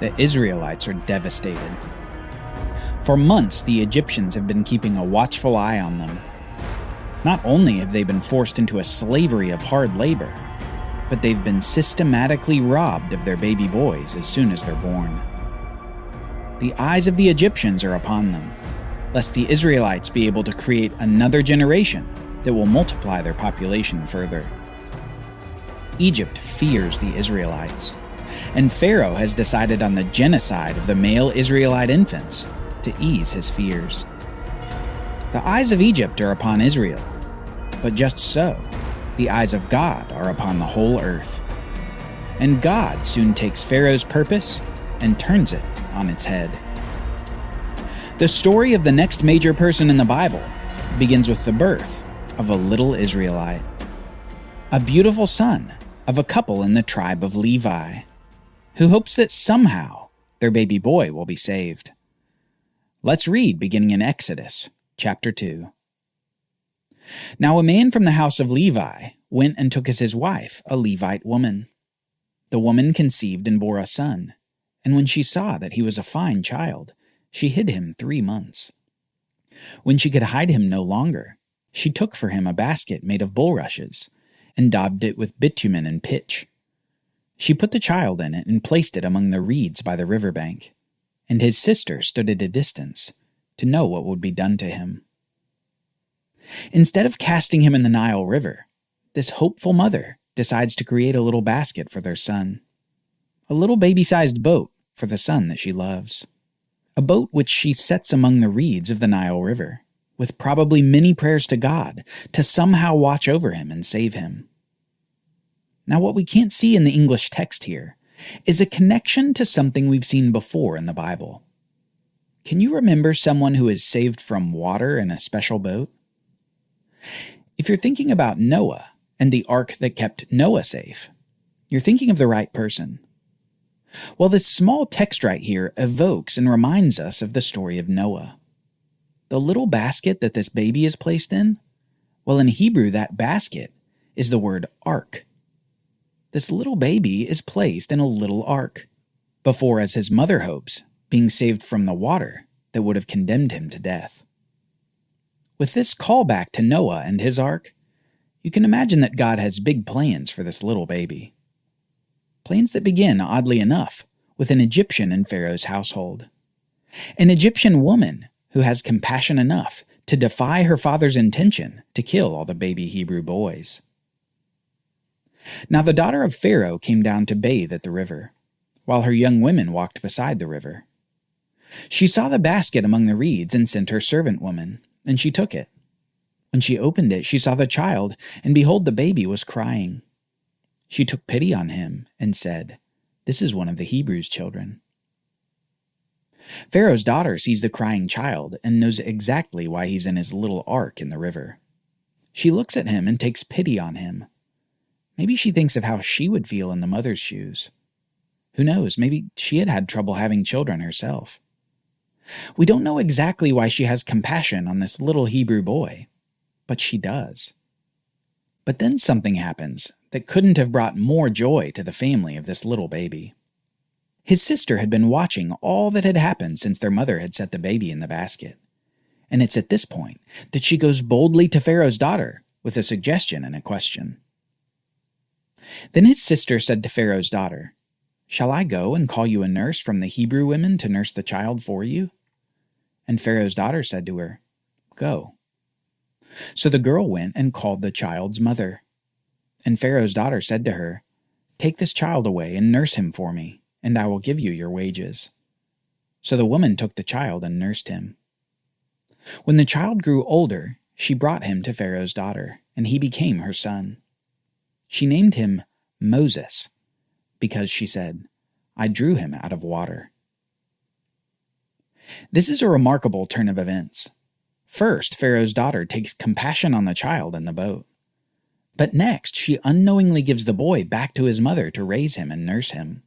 the Israelites are devastated. For months, the Egyptians have been keeping a watchful eye on them. Not only have they been forced into a slavery of hard labor, but they've been systematically robbed of their baby boys as soon as they're born. The eyes of the Egyptians are upon them, lest the Israelites be able to create another generation that will multiply their population further. Egypt fears the Israelites, and Pharaoh has decided on the genocide of the male Israelite infants to ease his fears. The eyes of Egypt are upon Israel, but just so, the eyes of God are upon the whole earth. And God soon takes Pharaoh's purpose and turns it on its head. The story of the next major person in the Bible begins with the birth of a little Israelite, a beautiful son of a couple in the tribe of Levi, who hopes that somehow their baby boy will be saved. Let's read beginning in Exodus chapter 2. Now a man from the house of Levi went and took as his wife a Levite woman. The woman conceived and bore a son, and when she saw that he was a fine child, she hid him 3 months. When she could hide him no longer, she took for him a basket made of bulrushes, and daubed it with bitumen and pitch. She put the child in it and placed it among the reeds by the river bank, and his sister stood at a distance to know what would be done to him. Instead of casting him in the Nile River, this hopeful mother decides to create a little basket for their son, a little baby-sized boat for the son that she loves, a boat which she sets among the reeds of the Nile River, with probably many prayers to God to somehow watch over him and save him. Now, what we can't see in the English text here is a connection to something we've seen before in the Bible. Can you remember someone who is saved from water in a special boat? If you're thinking about Noah and the ark that kept Noah safe, you're thinking of the right person. Well, this small text right here evokes and reminds us of the story of Noah. The little basket that this baby is placed in, well, in Hebrew, that basket is the word ark. This little baby is placed in a little ark, before, as his mother hopes, being saved from the water that would have condemned him to death. With this callback to Noah and his ark, you can imagine that God has big plans for this little baby. Plans that begin, oddly enough, with an Egyptian in Pharaoh's household. An Egyptian woman who has compassion enough to defy her father's intention to kill all the baby Hebrew boys. Now the daughter of Pharaoh came down to bathe at the river, while her young women walked beside the river. She saw the basket among the reeds and sent her servant woman, and she took it. When she opened it, she saw the child, and behold, the baby was crying. She took pity on him and said, "This is one of the Hebrews' children." Pharaoh's daughter sees the crying child and knows exactly why he's in his little ark in the river. She looks at him and takes pity on him. Maybe she thinks of how she would feel in the mother's shoes. Who knows, maybe she had had trouble having children herself. We don't know exactly why she has compassion on this little Hebrew boy, but she does. But then something happens that couldn't have brought more joy to the family of this little baby. His sister had been watching all that had happened since their mother had set the baby in the basket, and it's at this point that she goes boldly to Pharaoh's daughter with a suggestion and a question. Then his sister said to Pharaoh's daughter, "Shall I go and call you a nurse from the Hebrew women to nurse the child for you?" And Pharaoh's daughter said to her, "Go." So the girl went and called the child's mother. And Pharaoh's daughter said to her, "Take this child away and nurse him for me, and I will give you your wages." So the woman took the child and nursed him. When the child grew older, she brought him to Pharaoh's daughter, and he became her son. She named him Moses, because she said, "I drew him out of water." This is a remarkable turn of events. First, Pharaoh's daughter takes compassion on the child in the boat. But next, she unknowingly gives the boy back to his mother to raise him and nurse him.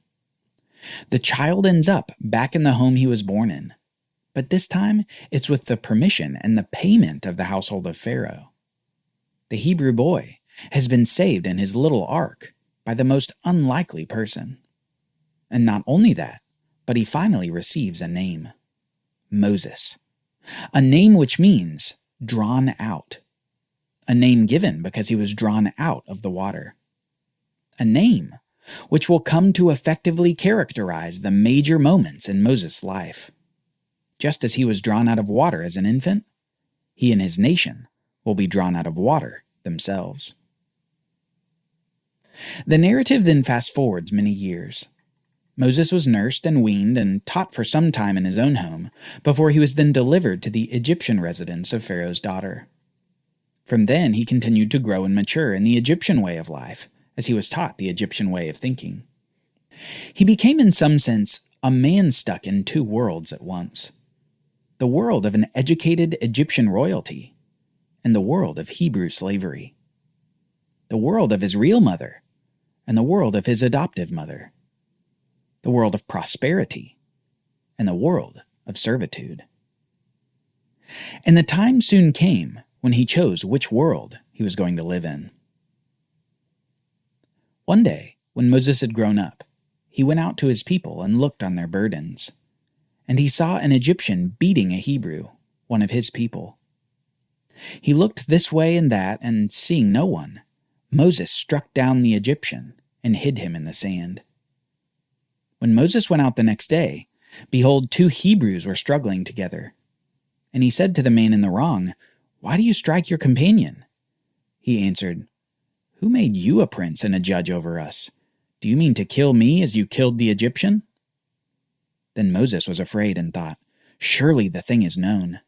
The child ends up back in the home he was born in, but this time it's with the permission and the payment of the household of Pharaoh. The Hebrew boy has been saved in his little ark by the most unlikely person. And not only that, but he finally receives a name: Moses. A name which means drawn out. A name given because he was drawn out of the water. A name which will come to effectively characterize the major moments in Moses' life. Just as he was drawn out of water as an infant, he and his nation will be drawn out of water themselves. The narrative then fast forwards many years. Moses was nursed and weaned and taught for some time in his own home before he was then delivered to the Egyptian residence of Pharaoh's daughter. From then he continued to grow and mature in the Egyptian way of life, as he was taught the Egyptian way of thinking. He became in some sense a man stuck in two worlds at once: the world of an educated Egyptian royalty and the world of Hebrew slavery, the world of his real mother and the world of his adoptive mother, the world of prosperity and the world of servitude. And the time soon came when he chose which world he was going to live in. One day, when Moses had grown up, he went out to his people and looked on their burdens, and he saw an Egyptian beating a Hebrew, one of his people. He looked this way and that, and seeing no one, Moses struck down the Egyptian and hid him in the sand. When Moses went out the next day, behold, two Hebrews were struggling together. And he said to the man in the wrong, "Why do you strike your companion?" He answered, "Who made you a prince and a judge over us? Do you mean to kill me as you killed the Egyptian?" Then Moses was afraid and thought, "Surely the thing is known."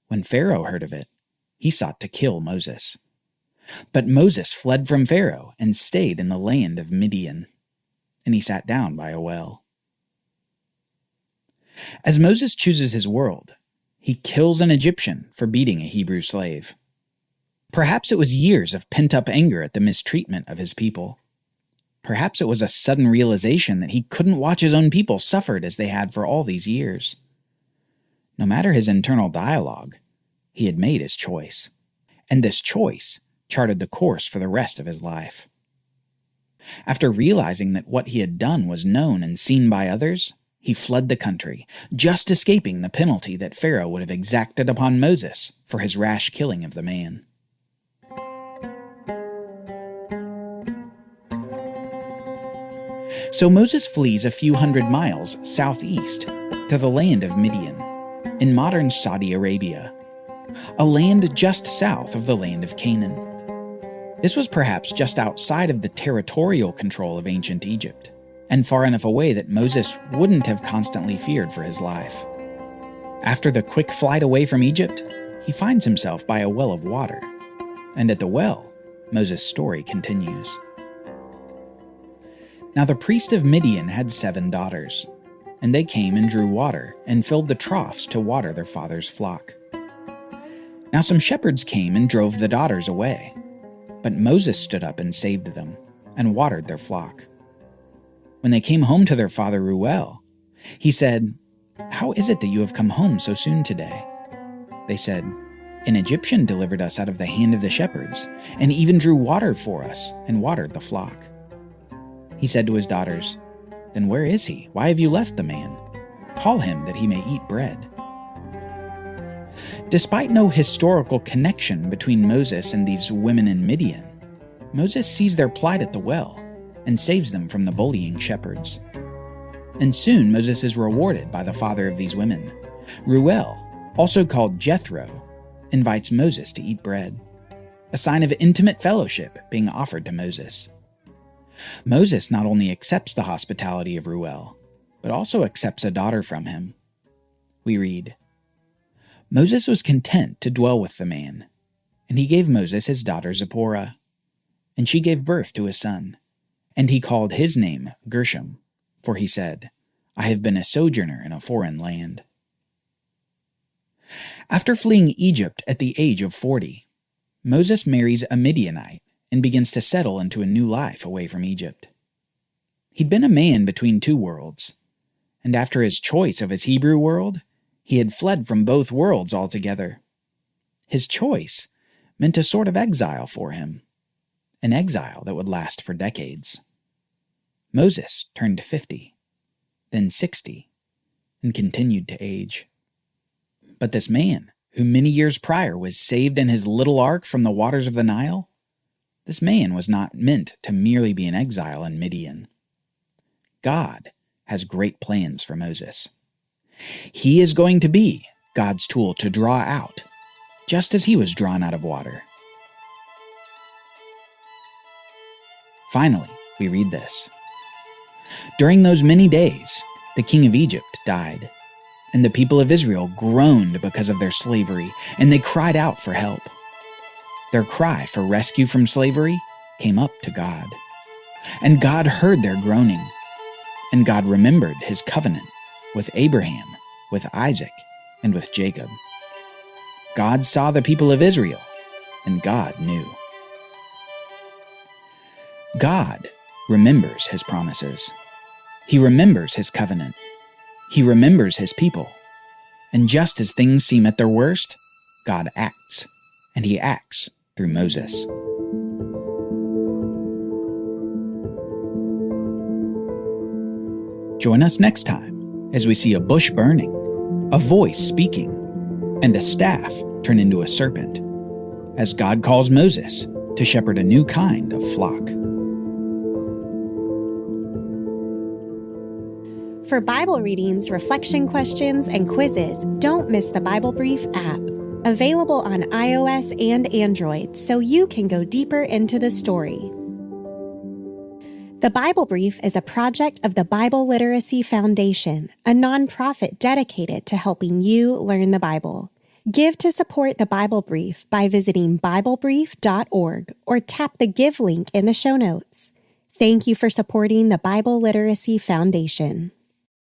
When Pharaoh heard of it, he sought to kill Moses. But Moses fled from Pharaoh and stayed in the land of Midian, and he sat down by a well. As Moses chooses his world, he kills an Egyptian for beating a Hebrew slave. Perhaps it was years of pent-up anger at the mistreatment of his people. Perhaps it was a sudden realization that he couldn't watch his own people suffered as they had for all these years. No matter his internal dialogue, he had made his choice, and this choice charted the course for the rest of his life. After realizing that what he had done was known and seen by others, he fled the country, just escaping the penalty that Pharaoh would have exacted upon Moses for his rash killing of the man. So Moses flees a few hundred miles southeast to the land of Midian, in modern Saudi Arabia, a land just south of the land of Canaan. This was perhaps just outside of the territorial control of ancient Egypt, and far enough away that Moses wouldn't have constantly feared for his life. After the quick flight away from Egypt, he finds himself by a well of water, and at the well, Moses' story continues. Now the priest of Midian had 7 daughters, and they came and drew water and filled the troughs to water their father's flock. Now some shepherds came and drove the daughters away, but Moses stood up and saved them, and watered their flock. When they came home to their father Reuel, he said, "How is it that you have come home so soon today?" They said, "An Egyptian delivered us out of the hand of the shepherds, and even drew water for us and watered the flock." He said to his daughters, "Then where is he? Why have you left the man? Call him that he may eat bread." Despite no historical connection between Moses and these women in Midian, Moses sees their plight at the well and saves them from the bullying shepherds. And soon Moses is rewarded by the father of these women. Reuel, also called Jethro, invites Moses to eat bread, a sign of intimate fellowship being offered to Moses. Moses not only accepts the hospitality of Reuel, but also accepts a daughter from him. We read, "Moses was content to dwell with the man, and he gave Moses his daughter Zipporah, and she gave birth to a son, and he called his name Gershom, for he said, 'I have been a sojourner in a foreign land.'" After fleeing Egypt at the age of 40, Moses marries a Midianite and begins to settle into a new life away from Egypt. He'd been a man between two worlds, and after his choice of his Hebrew world, he had fled from both worlds altogether. His choice meant a sort of exile for him, an exile that would last for decades. Moses turned 50. then 60, and continued to age. But this man, who many years prior was saved in his little ark from the waters of the Nile, this man was not meant to merely be an exile in Midian. God has great plans for Moses. He is going to be God's tool to draw out, just as he was drawn out of water. Finally, we read this. During those many days, the king of Egypt died, and the people of Israel groaned because of their slavery, and they cried out for help. Their cry for rescue from slavery came up to God. And God heard their groaning. And God remembered his covenant with Abraham, with Isaac, and with Jacob. God saw the people of Israel, and God knew. God remembers his promises. He remembers his covenant. He remembers his people. And just as things seem at their worst, God acts, and he acts through Moses. Join us next time as we see a bush burning, a voice speaking, and a staff turn into a serpent, as God calls Moses to shepherd a new kind of flock. For Bible readings, reflection questions, and quizzes, don't miss the Bible Brief app. Available on iOS and Android, so you can go deeper into the story. The Bible Brief is a project of the Bible Literacy Foundation, a nonprofit dedicated to helping you learn the Bible. Give to support the Bible Brief by visiting BibleBrief.org or tap the Give link in the show notes. Thank you for supporting the Bible Literacy Foundation.